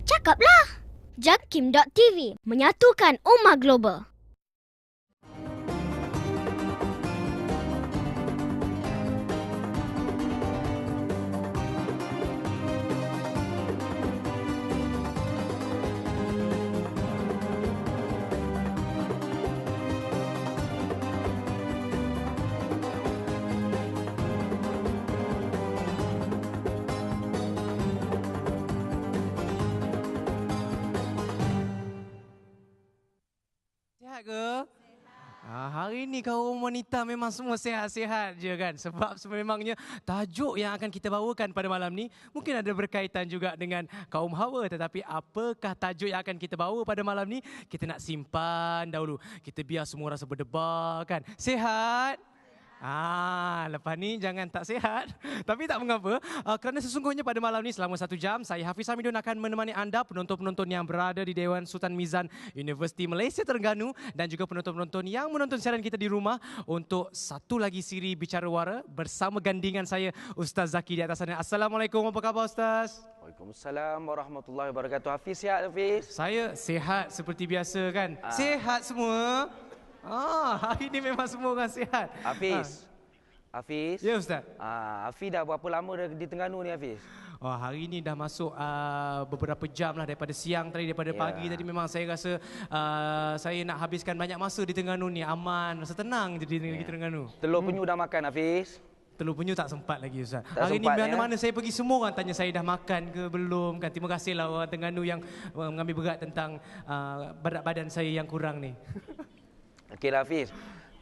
Cakaplah! Jakim.tv menyatukan ummah global. Sihat ke? Hari ni kaum wanita memang semua sihat-sihat je kan. Sebab sememangnya tajuk yang akan kita bawakan pada malam ni mungkin ada berkaitan juga dengan kaum hawa. Tetapi apakah tajuk yang akan kita bawa pada malam ni? Kita nak simpan dahulu. Kita biar semua rasa berdebar kan. Sihat? Lepas ni jangan tak sihat. Tapi tak mengapa, kerana sesungguhnya pada malam ni selama 1 jam, saya Hafiz Hamidun akan menemani anda, penonton-penonton yang berada di Dewan Sultan Mizan Universiti Malaysia Terengganu dan juga penonton-penonton yang menonton siaran kita di rumah untuk satu lagi siri Bicara Wara bersama gandingan saya Ustaz Zaki di atas sana. Assalamualaikum, apa khabar Ustaz? Waalaikumsalam warahmatullahi wabarakatuh. Hafiz sihat Hafiz? Saya sihat seperti biasa kan. Sihat semua? Hari ni memang semua orang sihat. Hafiz. Hafiz. Ya Ustaz. Hafiz dah berapa lama dah di Terengganu ni Hafiz? Hari ni dah masuk beberapa jam lah daripada siang tadi, daripada pagi tadi. Memang saya rasa saya nak habiskan banyak masa di Terengganu ni. Aman, rasa tenang je di negeri Terengganu. Telur penyu dah makan Hafiz? Telur penyu tak sempat lagi Ustaz. Tak Hari ni sempat, mana-mana saya pergi semua orang tanya saya dah makan ke belum kan. Terima kasihlah orang Terengganu yang mengambil berat tentang berat badan saya yang kurang ni. Okeylah Hafiz.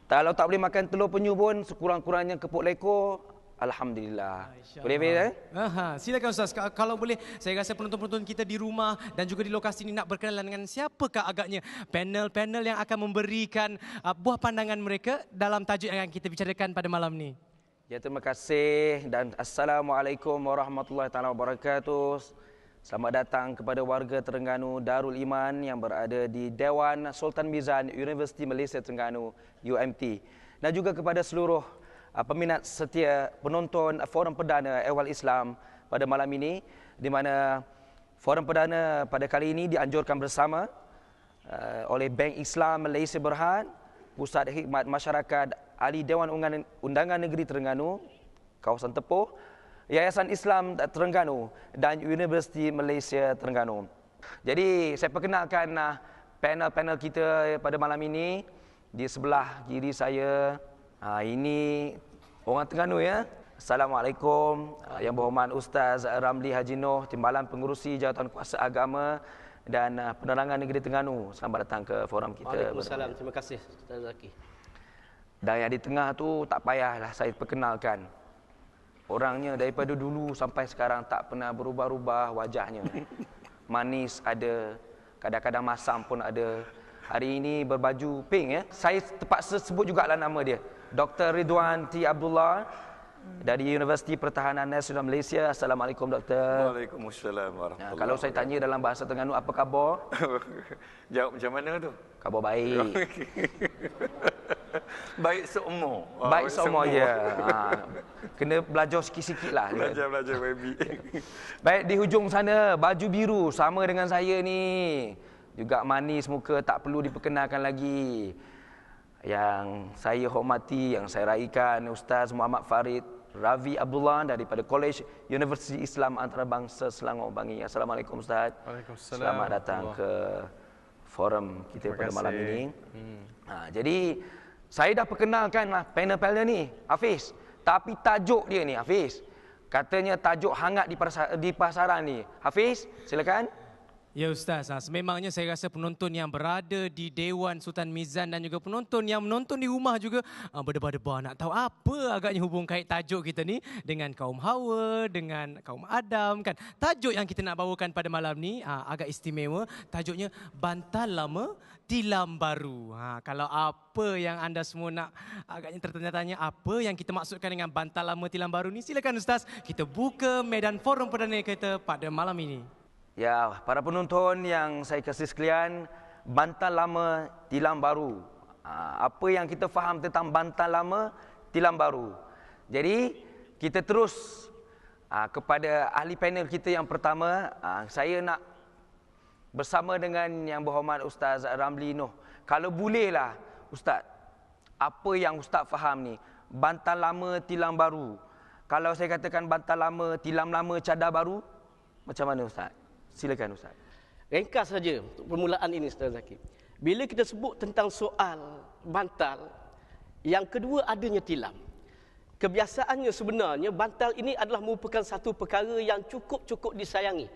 Kalau tak boleh makan telur penyu pun sekurang-kurangnya kepuk lekor, alhamdulillah. Boleh Hafiz? Silakan Ustaz. Kalau boleh, saya rasa penonton-penonton kita di rumah dan juga di lokasi ini nak berkenalan dengan siapakah agaknya panel-panel yang akan memberikan buah pandangan mereka dalam tajuk yang akan kita bicarakan pada malam ni. Ya, terima kasih dan Assalamualaikum warahmatullahi wabarakatuh. Selamat datang kepada warga Terengganu Darul Iman yang berada di Dewan Sultan Mizan Universiti Malaysia Terengganu UMT, dan juga kepada seluruh peminat setia penonton Forum Perdana Ehwal Islam pada malam ini, di mana Forum Perdana pada kali ini dianjurkan bersama oleh Bank Islam Malaysia Berhad, Pusat Khidmat Masyarakat Ahli Dewan Undangan Negeri Terengganu, Kawasan Tepuh, Yayasan Islam Terengganu dan Universiti Malaysia Terengganu. Jadi saya perkenalkan panel-panel kita pada malam ini. Di sebelah kiri saya, ini orang Terengganu ya. Assalamualaikum. Yang berhormat Ustaz Ramli Haji Noh, Timbalan Pengurusi Jawatan Kuasa Agama dan Penerangan Negeri Terengganu. Selamat datang ke forum kita. Waalaikumsalam. Terima kasih Ustaz Zaki. Dan yang di tengah tu tak payahlah saya perkenalkan. Orangnya daripada dulu sampai sekarang tak pernah berubah-ubah wajahnya. Manis ada, kadang-kadang masam pun ada. Hari ini berbaju pink ya. Saya terpaksa sebut jugalah nama dia. Dr. Ridwan T. Abdullah dari Universiti Pertahanan Nasional Malaysia. Assalamualaikum Doktor. Waalaikumsalam warahmatullahi Kalau saya tanya dalam bahasa Terengganu, apa khabar? Jawab macam mana tu? Khabar baik. Baik seumur. Baik seumur ya. Kena belajar sikit-sikit lah. Belajar baby. Baik, di hujung sana baju biru sama dengan saya ni. Juga manis muka, tak perlu diperkenalkan lagi. Yang saya hormati, yang saya raikan, Ustaz Muhammad Farid Ravi Abdullah daripada Kolej Universiti Islam Antarabangsa Selangor Bangi. Assalamualaikum Ustaz. Waalaikumsalam. Selamat datang ke forum kita pada malam ini. Jadi saya dah perkenalkan lah panel-panel ni Hafiz. Tapi tajuk dia ni Hafiz, katanya tajuk hangat di pasaran ni. Hafiz, silakan. Ya Ustaz, sememangnya saya rasa penonton yang berada di Dewan Sultan Mizan dan juga penonton yang menonton di rumah juga berdebar-debar nak tahu apa agaknya hubung kait tajuk kita ni dengan kaum Hawa, dengan kaum Adam kan. Tajuk yang kita nak bawakan pada malam ni agak istimewa, tajuknya Bantal Lama Tilam Baru. Kalau apa yang anda semua nak agaknya tertanya-tanya apa yang kita maksudkan dengan Bantal Lama Tilam Baru ni, silakan Ustaz, kita buka medan forum perdana kita pada malam ini. Ya, para penonton yang saya kasih sekalian, Bantal Lama Tilam Baru. Apa yang kita faham tentang Bantal Lama Tilam Baru? Jadi, kita terus kepada ahli panel kita yang pertama. Saya nak bersama dengan Yang Berhormat Ustaz Ramli Noh. Kalau bolehlah Ustaz, apa yang Ustaz faham ni, bantal lama tilam baru. Kalau saya katakan bantal lama, tilam lama, cadar baru, macam mana Ustaz? Silakan Ustaz. Ringkas saja untuk permulaan ini Ustaz Zaki. Bila kita sebut tentang soal bantal, yang kedua adanya tilam. Kebiasaannya sebenarnya bantal ini adalah merupakan satu perkara yang cukup disayangi.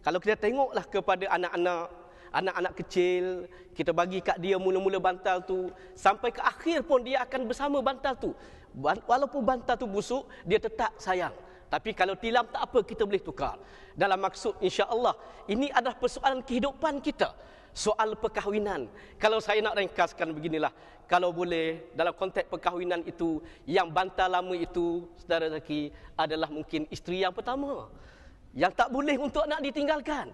Kalau kita tengoklah kepada anak-anak kecil, kita bagi kat dia mula-mula bantal tu, sampai ke akhir pun dia akan bersama bantal tu. Walaupun bantal tu busuk, dia tetap sayang. Tapi kalau tilam tak apa, kita boleh tukar. Dalam maksud insya-Allah, ini adalah persoalan kehidupan kita. Soal perkahwinan. Kalau saya nak ringkaskan beginilah, kalau boleh dalam konteks perkahwinan itu, yang bantal lama itu, saudara Zaki, adalah mungkin isteri yang pertama, yang tak boleh untuk nak ditinggalkan.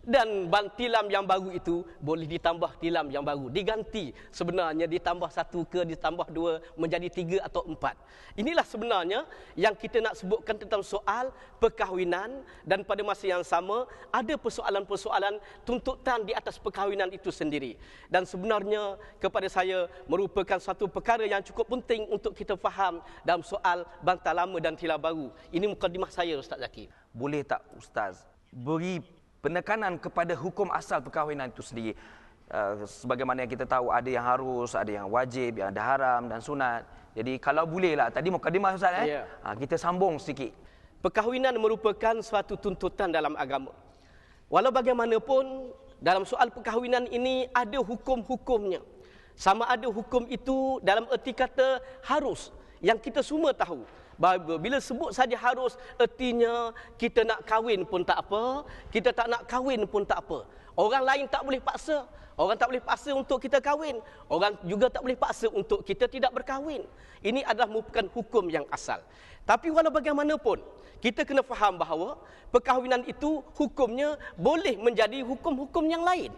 Dan tilam yang baru itu boleh ditambah tilam yang baru, diganti sebenarnya, ditambah satu ke ditambah dua menjadi 3 atau 4. Inilah sebenarnya yang kita nak sebutkan tentang soal perkahwinan. Dan pada masa yang sama ada persoalan-persoalan tuntutan di atas perkahwinan itu sendiri. Dan sebenarnya kepada saya merupakan satu perkara yang cukup penting untuk kita faham dalam soal bantal lama dan tilam baru. Ini mukadimah saya Ustaz Zaki. Boleh tak Ustaz beri penekanan kepada hukum asal perkahwinan itu sendiri? Sebagaimana yang kita tahu, ada yang harus, ada yang wajib, yang ada haram dan sunat. Jadi kalau bolehlah, tadi mukadimah Ustaz kita sambung sedikit. Perkahwinan merupakan suatu tuntutan dalam agama. Walau bagaimanapun, dalam soal perkahwinan ini ada hukum-hukumnya. Sama ada hukum itu dalam erti kata harus, yang kita semua tahu. Bila sebut saja harus, ertinya kita nak kahwin pun tak apa, kita tak nak kahwin pun tak apa. Orang lain tak boleh paksa. Orang tak boleh paksa untuk kita kahwin. Orang juga tak boleh paksa untuk kita tidak berkahwin. Ini adalah merupakan hukum yang asal. Tapi walau bagaimanapun, kita kena faham bahawa perkahwinan itu hukumnya boleh menjadi hukum-hukum yang lain.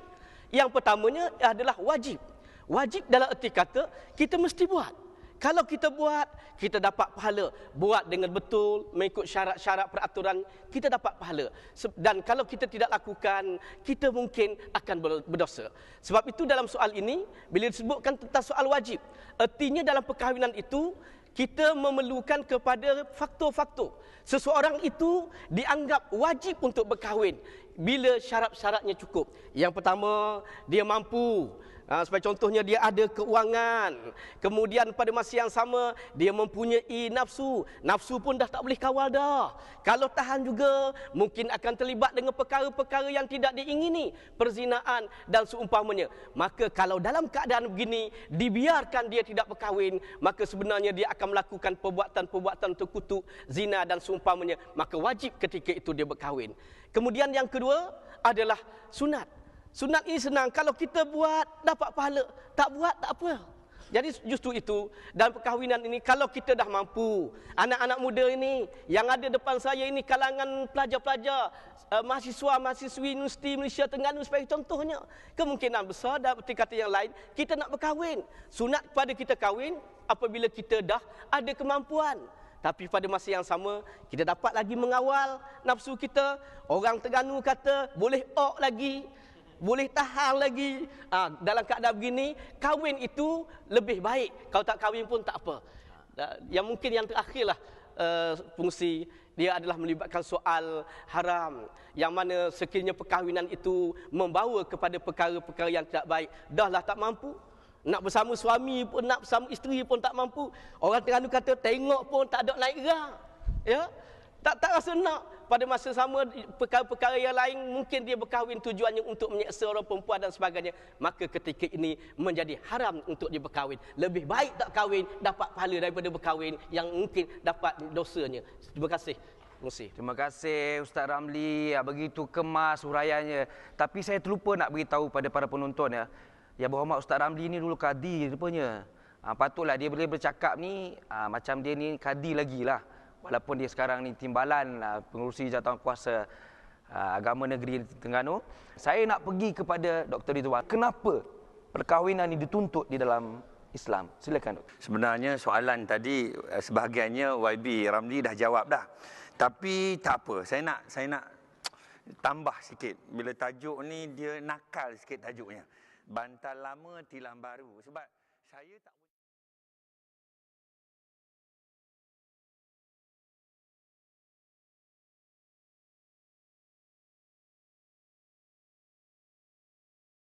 Yang pertamanya adalah wajib. Wajib dalam erti kata kita mesti buat. Kalau kita buat, kita dapat pahala. Buat dengan betul, mengikut syarat-syarat peraturan, kita dapat pahala. Dan kalau kita tidak lakukan, kita mungkin akan berdosa. Sebab itu dalam soal ini, bila disebutkan tentang soal wajib, artinya dalam perkahwinan itu, kita memerlukan kepada faktor-faktor. Seseorang itu dianggap wajib untuk berkahwin bila syarat-syaratnya cukup. Yang pertama, dia mampu. Sebagai contohnya, dia ada keuangan. Kemudian pada masa yang sama, dia mempunyai nafsu. Nafsu pun dah tak boleh kawal dah. Kalau tahan juga, mungkin akan terlibat dengan perkara-perkara yang tidak diingini, perzinaan dan seumpamanya. Maka kalau dalam keadaan begini, dibiarkan dia tidak berkahwin, maka sebenarnya dia akan melakukan perbuatan-perbuatan terkutuk, zina dan seumpamanya. Maka wajib ketika itu dia berkahwin. Kemudian yang kedua adalah sunat. Sunat ini senang, kalau kita buat dapat pahala, tak buat tak apa. Jadi justru itu dalam perkahwinan ini, kalau kita dah mampu, anak-anak muda ini yang ada depan saya ini, kalangan pelajar-pelajar, mahasiswa-mahasiswi Universiti Malaysia Terengganu sebagai contohnya, kemungkinan besar dalam erti kata yang lain kita nak berkahwin. Sunat kepada kita kahwin apabila kita dah ada kemampuan. Tapi pada masa yang sama, kita dapat lagi mengawal nafsu kita. Orang Terengganu kata boleh lagi, boleh tahan lagi. Dalam keadaan begini, kahwin itu lebih baik. Kalau tak kahwin pun tak apa. Yang mungkin yang terakhirlah fungsi dia adalah melibatkan soal haram, yang mana sekiranya perkahwinan itu membawa kepada perkara-perkara yang tidak baik. Dahlah tak mampu, nak bersama suami pun, nak bersama isteri pun tak mampu. Orang Terengganu kata tengok pun tak ada naik gerak. Ya? Tak rasa nak. Pada masa sama, perkara-perkara yang lain, mungkin dia berkahwin tujuannya untuk menyeksa orang perempuan dan sebagainya. Maka ketika ini menjadi haram untuk dia berkahwin. Lebih baik tak kahwin, dapat pahala daripada berkahwin yang mungkin dapat dosanya. Terima kasih. Terima kasih Ustaz Ramli. Begitu kemas huraiannya. Tapi saya terlupa nak beritahu pada para penonton ya. Yang Berhormat Ustaz Ramli ni dulu kadi rupanya. Patutlah dia boleh bercakap ni macam dia ni kadi lagi lah. Walaupun dia sekarang ni timbalan pengurusi jawatan kuasa agama negeri Terengganu. Saya nak pergi kepada Dr. Ridwan. Kenapa perkahwinan ini dituntut di dalam Islam? Silakan Dr. Sebenarnya soalan tadi sebahagiannya YB Ramli dah jawab dah. Tapi tak apa, saya nak tambah sikit. Bila tajuk ni dia nakal sikit tajuknya. Bantal lama tilam baru. Sebab saya tak